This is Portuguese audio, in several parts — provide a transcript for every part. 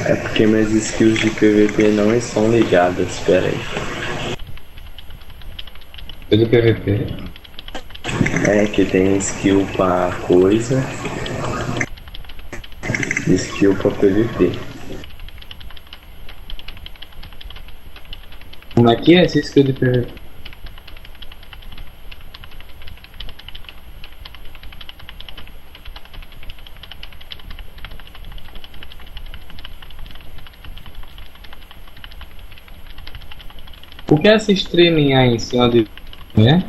É porque minhas skills de PVP não estão ligadas, espera aí. Eu do PVP. É que tem skill pra coisa, skill pra PVP. Como é que é esse skill de PVP? O que é essa streaming aí em cima de. Né?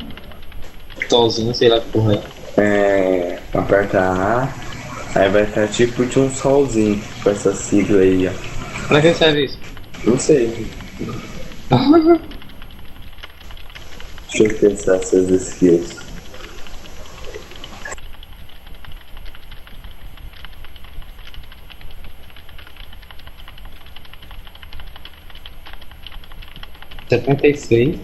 Solzinho, sei lá que porra é. Aperta A, aí vai estar tipo de um solzinho com essa sigla aí, ó. Pra que serve isso? Não sei, deixa eu pensar essas skills. Setenta e seis.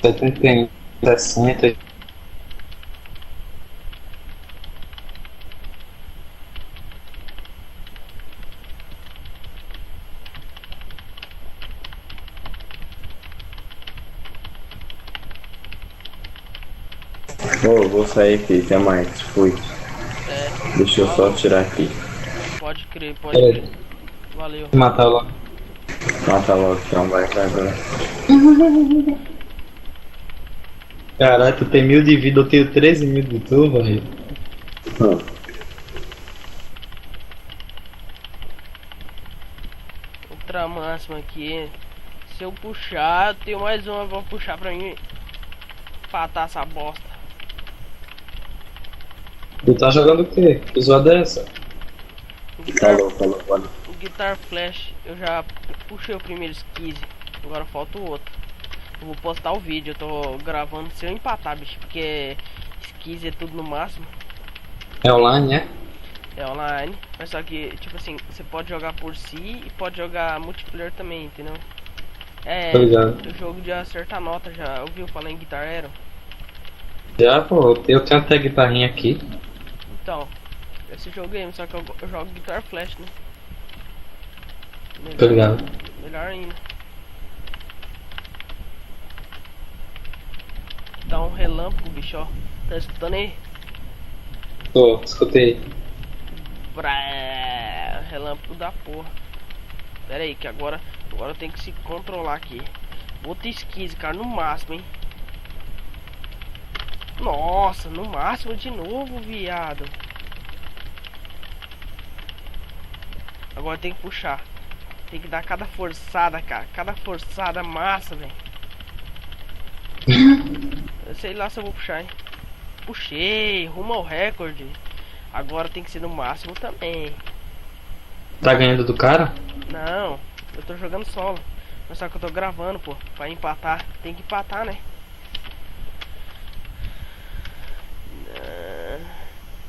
71, 60. Ô, vou sair aqui, até mais, fui. É, Deixa eu só falou. tirar aqui. Pode crer, pode Peraí, crer. Valeu. matar lá. Mata logo então, vai agora. Caralho, tu tem 1000 de vida, eu tenho 13.000 de tu, velho. Hum. Outra máxima aqui. Se eu puxar, eu tenho mais uma pra puxar pra mim. Empatar essa bosta. Tu tá jogando o quê? Que zoada é essa? Falou. O Guitar Flash, eu já puxei o primeiro skizzy. Agora falta o outro. Eu vou postar o vídeo, eu tô gravando se eu empatar, bicho. Porque skizzy é tudo no máximo. É online, né? É online. Mas só que, tipo assim, você pode jogar por si e pode jogar multiplayer também, entendeu? É, Tô ligado. o jogo de acertar nota, já ouviu falar em Guitar Hero? Já, pô, eu tenho até guitarrinha aqui. Então, esse jogo aí, só que eu jogo Guitar Flash, né? Tô ligado. Melhor ainda. Dá um relâmpago, bicho, ó. Tá escutando aí? Tô, escutei. Relâmpago da porra. Pera aí, que agora eu tenho que se controlar aqui. Outra esquise, cara, no máximo, hein? Nossa, no máximo de novo, viado. Agora tem que puxar. Tem que dar cada forçada, cara. Cada forçada massa, velho. Eu sei lá se eu vou puxar, hein? Puxei, rumo ao recorde. Agora tem que ser no máximo também. Tá ganhando do cara? Não, eu tô jogando solo. Mas só que eu tô gravando, pô. Pra empatar. Tem que empatar, né?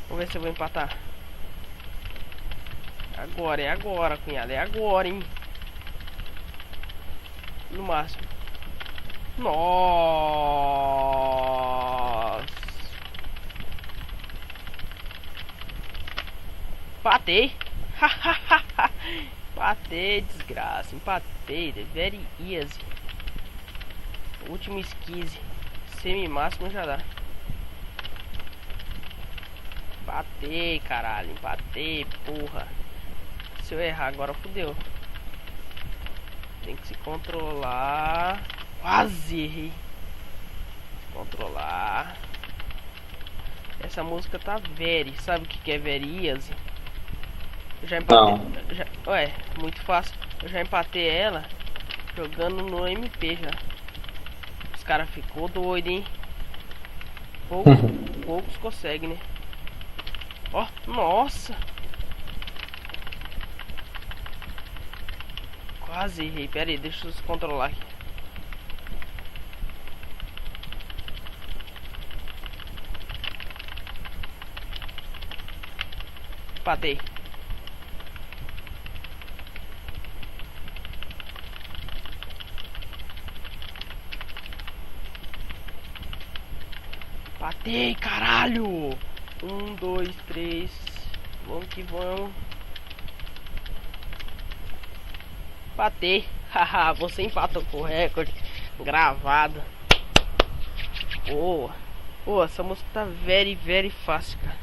Vamos ver se eu vou empatar. Agora, é agora, cunhado. É agora, hein? No máximo. Nossa. Empatei. Empatei, desgraça. Empatei. Very easy. Último esquise. Semi-máximo já dá. Empatei, caralho. Empatei, porra. Se eu errar agora, fodeu. Tem que se controlar. Quase errei. Controlar. Essa música tá very. Sabe o que é very easy? Eu já empatei. Não. Ué, muito fácil. Eu já empatei ela jogando no MP já. Os caras ficou doido, hein? Poucos conseguem, né? Ó, nossa! Quase errei. Pera aí, deixa eu se controlar aqui. Empatei. Empatei, caralho! Um, dois, três. Vamos que vamos. Empatei. Haha, você empatou com o recorde. Gravado. Boa. Pô, essa música tá very fácil, cara.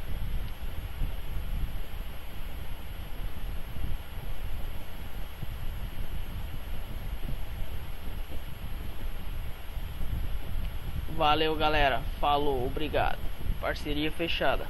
Valeu, galera. Falou, obrigado. Parceria fechada.